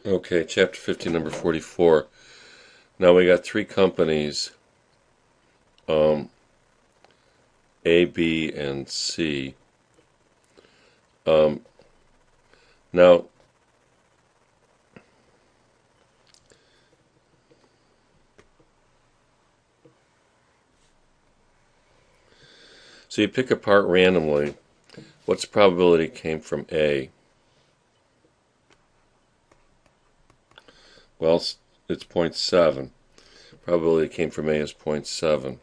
Okay, chapter 15, number 44. Now we got three companies, A, B, and C. Now, so you pick a part randomly. What's the probability it came from A? Well, it's 0.7. Probability it came from A is 0.7.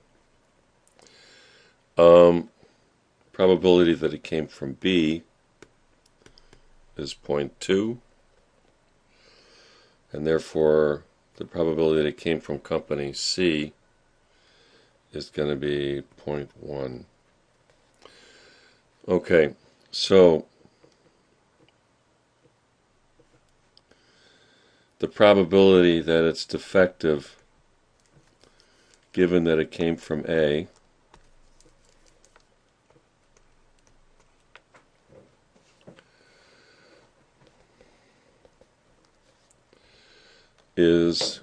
Probability that it came from B is 0.2. And therefore, the probability that it came from company C is going to be 0.1. Okay, so the probability that it's defective, given that it came from A, is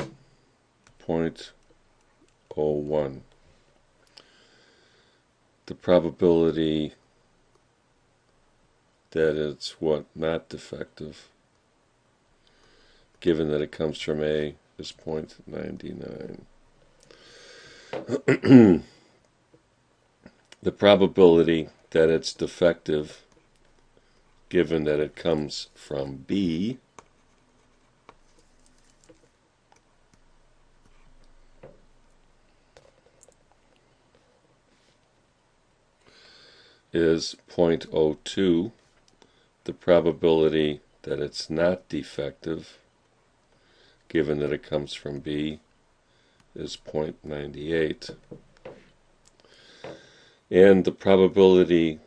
0.01. The probability that it's not defective, given that it comes from A, is 0.99. The probability that it's defective, given that it comes from B, is 0.02. The probability that it's not defective, given that it comes from B, is 0.98. And the probability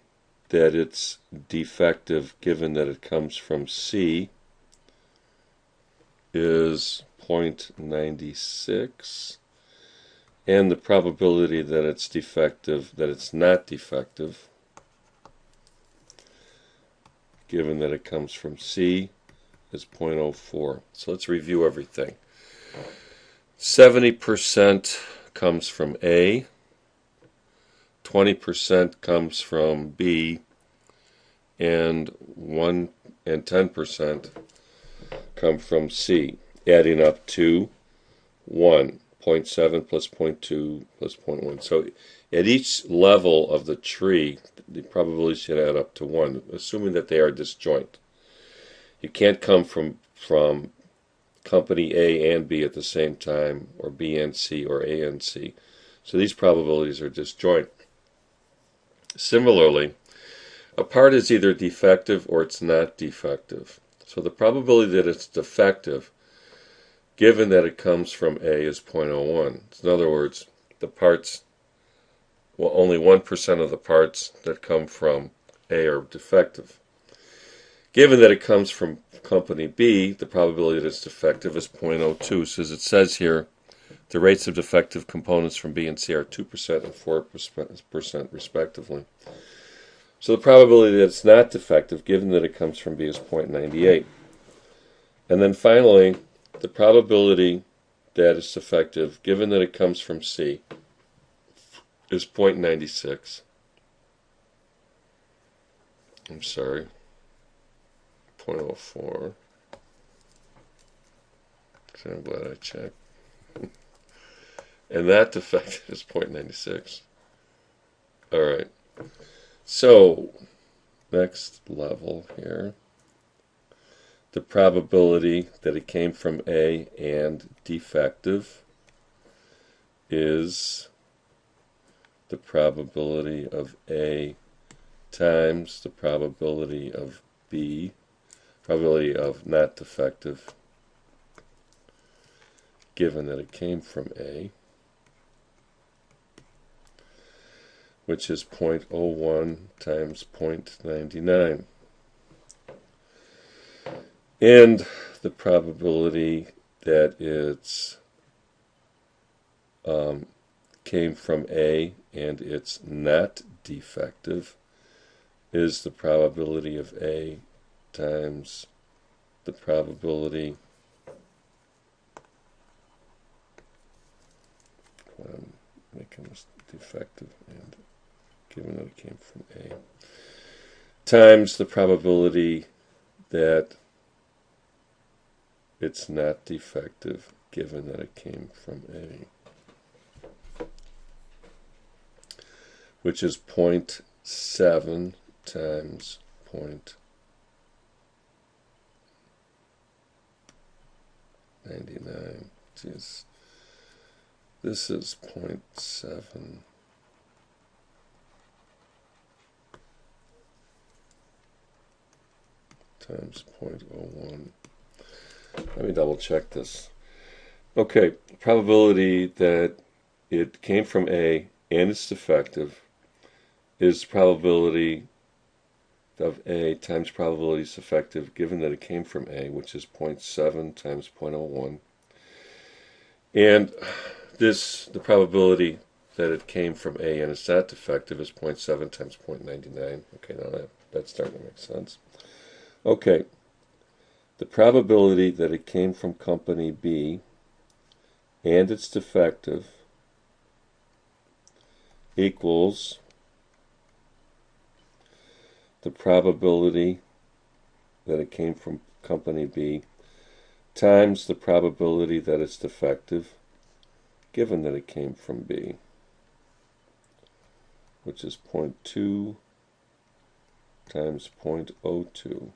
that it's defective, given that it comes from C, is 0.96. And the probability that it's defective, that it's not defective, given that it comes from C, is 0.04. So let's review everything. 70% comes from A, 20% comes from B, and 10% come from C, adding up to 1. 0.7 plus 0.2 plus 0.1. So at each level of the tree, the probability should add up to 1, assuming that they are disjoint. You can't come from company A and B at the same time, or B and C, or A and C. So these probabilities are disjoint. Similarly, a part is either defective or it's not defective. So the probability that it's defective, given that it comes from A, is 0.01. In other words, the parts, well, only 1% of the parts that come from A are defective. Given that it comes from company B, the probability that it's defective is 0.02. So as it says here, the rates of defective components from B and C are 2% and 4% respectively. So the probability that it's not defective, given that it comes from B, is 0.98. And then finally, the probability that it's defective, given that it comes from C, is 0.96. I'm sorry, 0.04. So I'm glad I checked. And that defective is 0.96. All right. So, next level here. The probability that it came from A and defective is the probability of A times the probability of B, probability of not defective, given that it came from A, which is 0.01 times 0.99. And the probability that it's came from A and it's not defective is the probability of A times the probability defective, and given that it came from A, times the probability that it's not defective, given that it came from A, which is 0.7 times 0.99. Jeez. This is 0.7 times 0.01. Let me double check this. Okay, probability that it came from A and it's defective is probability of A times probability it's defective given that it came from A, which is 0.7 times 0.01. And the probability that it came from A and it's not defective is 0.7 times 0.99. Okay, now that's starting to make sense. Okay, the probability that it came from company B and it's defective equals the probability that it came from company B times the probability that it's defective given that it came from B, which is 0.2 times 0.02.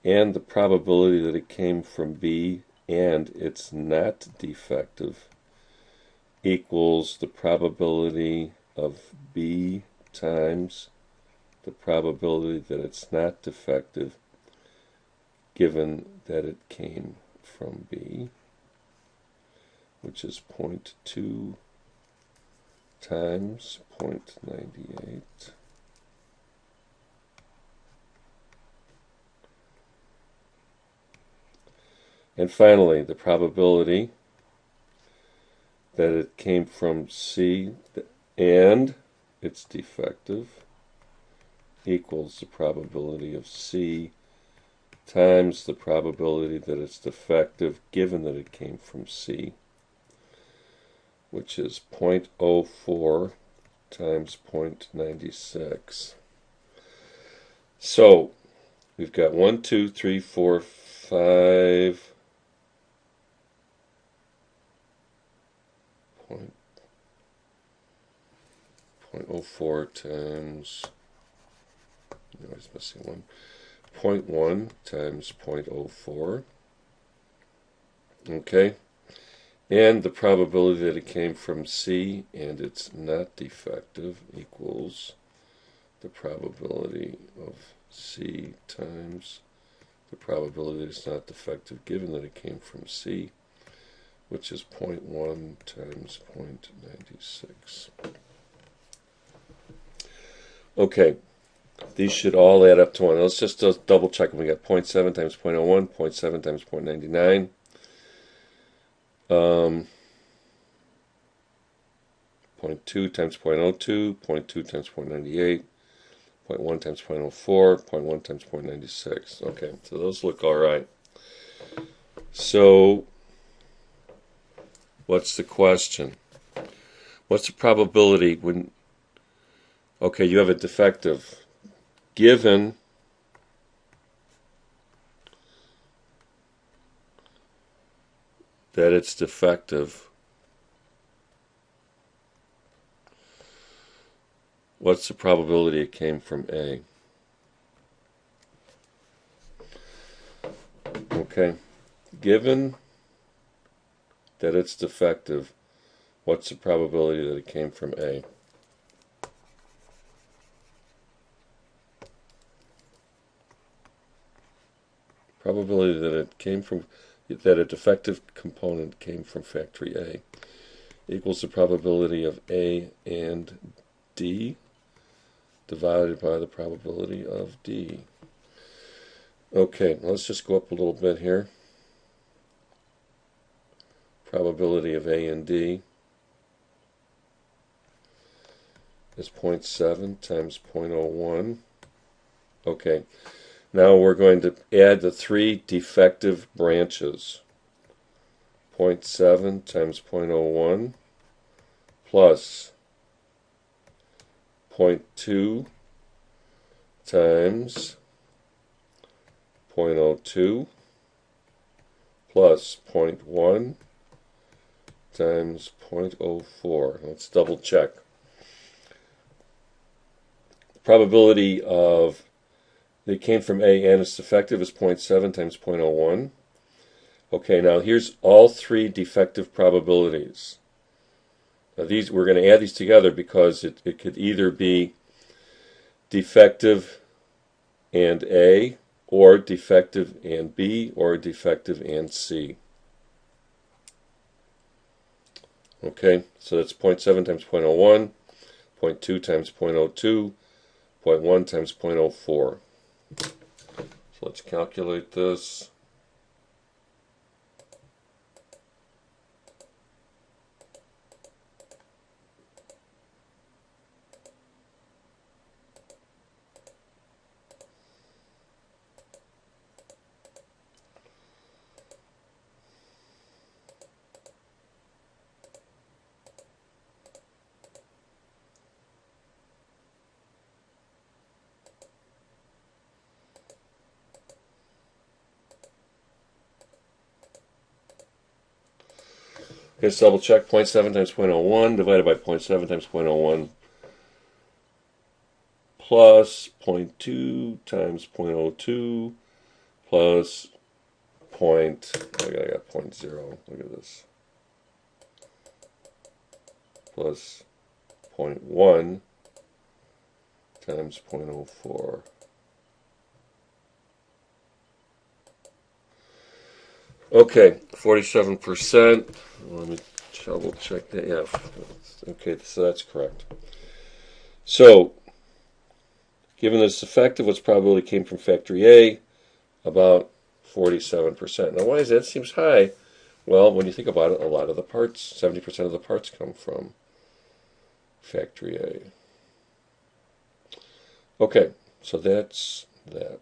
And the probability that it came from B and it's not defective equals the probability of B times the probability that it's not defective given that it came from B, which is 0.2 times 0.98. And finally, the probability that it came from C and it's defective equals the probability of C times the probability that it's defective given that it came from C, which is 0.04 times 0.96. So we've got 1, 2, 3, 4, 5. 0.04 times, no, I was missing one, 0.1 times 0.04, okay, and the probability that it came from C and it's not defective equals the probability of C times the probability that it's not defective given that it came from C, which is 0.1 times 0.96. Okay, these should all add up to 1. Let's just double check them. We got 0.7 times 0.01, 0.7 times 0.99. 0.2 times 0.02, 0.2 times 0.98, 0.1 times 0.04, 0.1 times 0.96. Okay, so those look all right. So what's the question? What's the probability when, okay, you have a defective, given that it's defective, what's the probability it came from A? Okay, given that it's defective, what's the probability that it came from A? Probability that it came from, that a defective component came from factory A equals the probability of A and D divided by the probability of D. Okay, let's just go up a little bit here. Probability of A and D is 0.7 times 0.01. Okay, now we're going to add the 3 defective branches. 0.7 times 0.01 plus 0.2 times 0.02 plus 0.1 times 0.04. Let's double check. The probability of it came from A and it's defective is 0.7 times 0.01. Okay, now here's all three defective probabilities. Now these, we're going to add these together because it could either be defective and A, or defective and B, or defective and C. Okay, so that's 0.7 times 0.01, 0.2 times 0.02, 0.1 times 0.04. So let's calculate this. Let's double check. 0.7 times 0.01 divided by 0.7 times 0.01 plus 0.2 times 0.02 plus I got 0.0. Look at this. Plus 0.1 times 0.04. Okay, 47%. Let me double check that. Yeah, okay, so that's correct. So, given this effective, what's probably came from factory A? About 47%. Now, why is that? Seems high. Well, when you think about it, a lot of the parts, 70% of the parts come from factory A. Okay, so that's that.